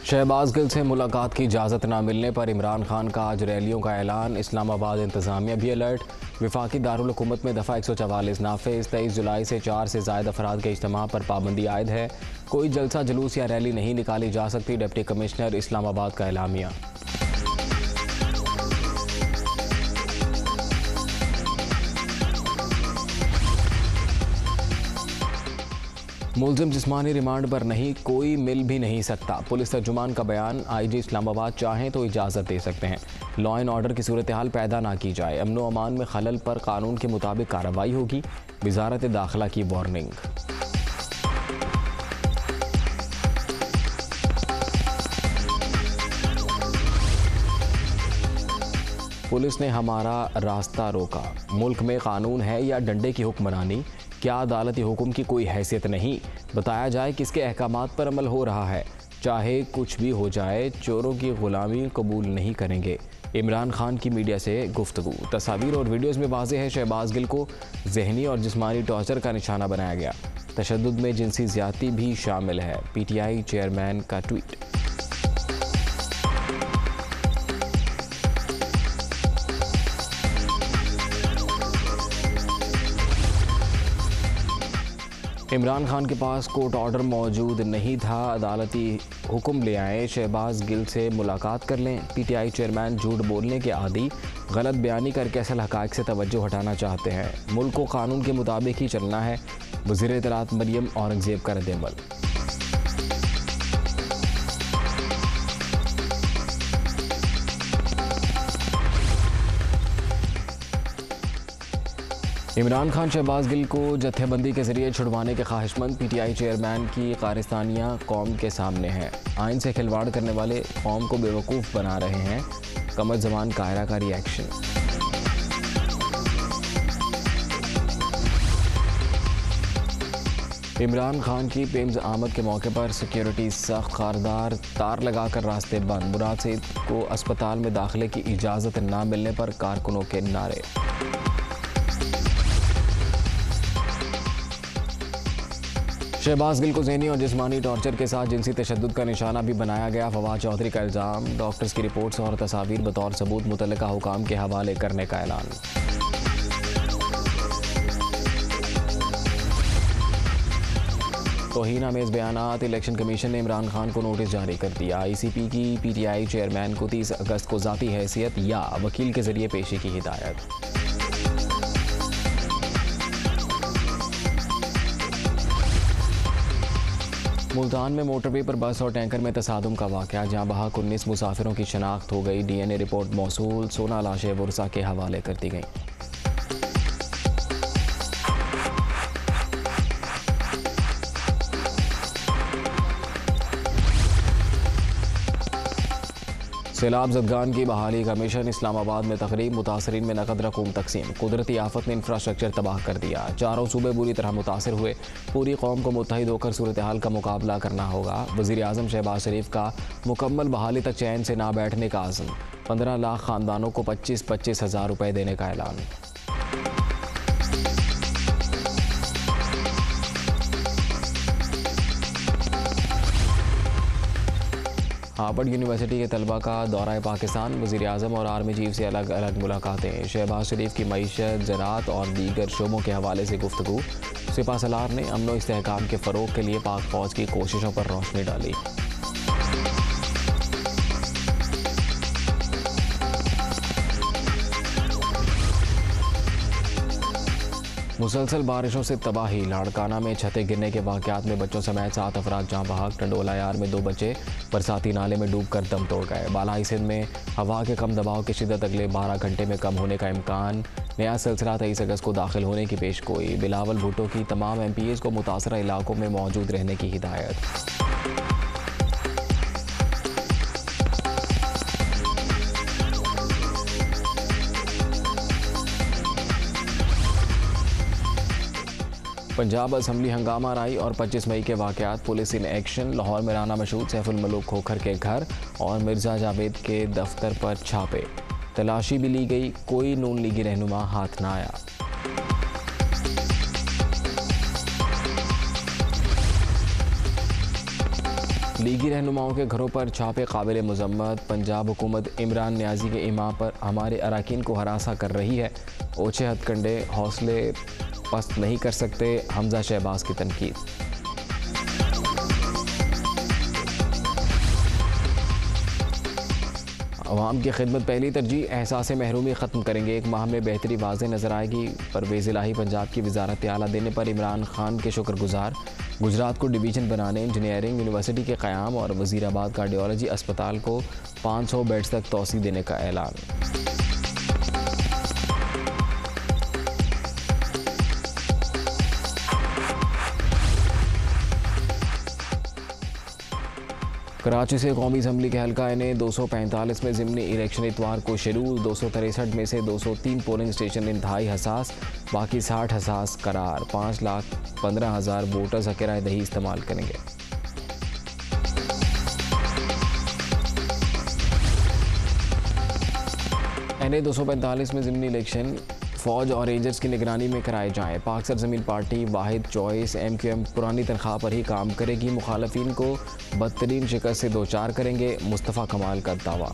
शहबाज गिल से मुलाकात की इजाज़त न मिलने पर इमरान खान का आज रैलियों का ऐलान। इस्लामाबाद इंतज़ामिया भी अलर्ट। वफाकी दारुल हुकूमत में दफ़ा 144 नाफिज। 23 जुलाई से 4 से ज़ायद अफराद के इज्तिमा पर पाबंदी आयद है। कोई जलसा जुलूस या रैली नहीं निकाली जा सकती। डिप्टी कमिश्नर इस्लामाबाद का एलामिया। मुलजिम जिस्मानी रिमांड पर नहीं, कोई मिल भी नहीं सकता। पुलिस तर्जुमान का बयान। IG इस्लामाबाद चाहें तो इजाज़त दे सकते हैं। लॉ एंड ऑर्डर की सूरत हाल पैदा ना की जाए। अमन व अमान में खलल पर कानून के मुताबिक कार्रवाई होगी। वजारत दाखिला की वार्निंग। पुलिस ने हमारा रास्ता रोका। मुल्क में कानून है या डंडे की हुक्मरानी? क्या अदालती हुक्म की कोई हैसियत नहीं? बताया जाए किसके अहकामात पर अमल हो रहा है। चाहे कुछ भी हो जाए, चोरों की गुलामी कबूल नहीं करेंगे। इमरान खान की मीडिया से गुफ्तगू। तस्वीर और वीडियोज़ में वाज़ेह है शहबाज गिल को जहनी और जिस्मानी टॉर्चर का निशाना बनाया गया। तशद्दुद में जिनसी ज़्यादती भी शामिल है। PTI चेयरमैन का ट्वीट। इमरान खान के पास कोर्ट ऑर्डर मौजूद नहीं था। अदालती हुक्म ले आए, शहबाज गिल से मुलाकात कर लें। PTI चेयरमैन झूठ बोलने के आदी, गलत बयानी करके असल हक़ाइक़ से तवज्जो हटाना चाहते हैं। मुल्क को कानून के मुताबिक ही चलना है। वज़ीर इत्तलात मरियम औरंगज़ेब का रद्द-ए-अमल। इमरान खान शहबाज गिल को जत्थेबंदी के जरिए छुड़वाने के ख्वाहिशमंद। PTI चेयरमैन की क़ारिस्तानियाँ कौम के सामने है। आइन से खिलवाड़ करने वाले कौम को बेवकूफ़ बना रहे हैं। कमर ज़मान कायरा का रिएक्शन। इमरान खान की पेम्स आमद के मौके पर सिक्योरिटी सख्त। खारदार तार लगाकर रास्ते बंद। मुराद सईद को अस्पताल में दाखिले की इजाज़त न मिलने पर कारकुनों के नारे। शहबाज गिल को ज़हनी और जिस्मानी टॉर्चर के साथ जिनसी तशद्दुद का निशाना भी बनाया गया। फवाद चौधरी का इल्ज़ाम। डॉक्टर्स की रिपोर्ट्स और तस्वीर बतौर सबूत मुतल्लिका हुकाम के हवाले करने का ऐलान। तौहीन-आमेज़ बयानात। इलेक्शन कमीशन ने इमरान खान को नोटिस जारी कर दिया। ICP की PTI चेयरमैन को 30 अगस्त को ज़ाती हैसियत या वकील के जरिए पेशी की हिदायत। मुल्तान में मोटरवे पर बस और टैंकर में तसादुम का वाक़या। जहाँ बहाक 19 मुसाफिरों की शनाख्त हो गई। DNA report मौसूल। 16 लाशें वर्सा के हवाले कर दी गईं। सैलाब ज़दगान की बहाली का मिशन। इस्लामाबाद में तकरीब। मुतासरीन में नकद रकूम तकसीम। कुदरती आफत ने इंफ्रास्ट्रक्चर तबाह कर दिया। चारों सूबे बुरी तरह मुतासर हुए। पूरी कौम को मुत्तहिद होकर सूरत हाल का मुकाबला करना होगा। वज़ीर आज़म शहबाज शरीफ का मुकम्मल बहाली तक चैन से ना बैठने का आज़म। 15 लाख ख़ानदानों को 25-25 हज़ार रुपये देने का ऐलान। हार्वर्ड यूनिवर्सिटी के तलबा का दौरा पाकिस्तान। वज़ीर आज़म और आर्मी चीफ से अलग अलग मुलाकातें। शहबाज शरीफ की मईशत, ज़राअत और दीगर शोबों के हवाले से गुफ्तगू। सिपा सलार ने अमन व इस्तेहकाम के फ़रोग़ के लिए पाक फ़ौज की कोशिशों पर रोशनी डाली। मुसलसल बारिशों से तबाही। लाड़काना में छतें गिरने के वाक़यात में बच्चों समेत 7 अफराद जहाँ बहाक। टंडोला यार में 2 बच्चे बरसाती नाले में डूब कर दम तोड़ गए। बालाई सिंध में हवा के कम दबाव की शिद्दत अगले 12 घंटे में कम होने का इम्कान। नया सिलसिला 23 अगस्त को दाखिल होने की पेशगोई। बिलावल भुट्टो की तमाम MPs को मुतासरा इलाकों में मौजूद रहने की हिदायत। पंजाब असम्बली हंगामा राई और 25 मई के वाक़यात। Police in action. लाहौर में राना मशहूद सैफुल मलूक खोखर के घर और मिर्ज़ा जावेद के दफ्तर पर छापे। तलाशी भी ली गई। कोई नून लीगी रहनुमा हाथ ना आया। लीगी रहनुमाओं के घरों पर छापे काबिल मजम्मत। पंजाब हुकूमत इमरान न्याजी के इमाम पर हमारे अरकान को हरासा कर रही है। ओछे हथकंडे हौसले पस्त नहीं कर सकते, हमजा शहबाज की तनकीद। अवाम की खिदमत पहली तरजीह, एहसास महरूमी ख़त्म करेंगे, एक माह में बेहतरी वाज़ेह नज़र आएगी। परवेज़ इलाही पंजाब की वजारत आला देने पर इमरान खान के शुक्रगुजार। गुजरात को डिवीज़न बनाने, इंजीनियरिंग यूनिवर्सिटी के क़याम और वज़ीराबाद कार्डियोलॉजी अस्पताल को 500 बेड्स तक तोसी देने का ऐलान। कराची से कौमी असम्बली के हल्का NA 245 में ज़िमनी इलेक्शन इतवार को शेड्यूल। 263 में से 203 पोलिंग स्टेशन इंतहाई हसास, बाकी 60 हसास करार। 5,15,000 वोटर्स किराए दही इस्तेमाल करेंगे। NA 245 में ज़िमनी इलेक्शन फ़ौज और रेंजर्स की निगरानी में कराए जाएँ। पाक सरजमीन पार्टी वाहिद चॉइस MQM पुरानी तनख्वाह पर ही काम करेगी। मुखालफिन को बदतरीन शिकस्त से दो चार करेंगे, मुस्तफ़ा कमाल का दावा।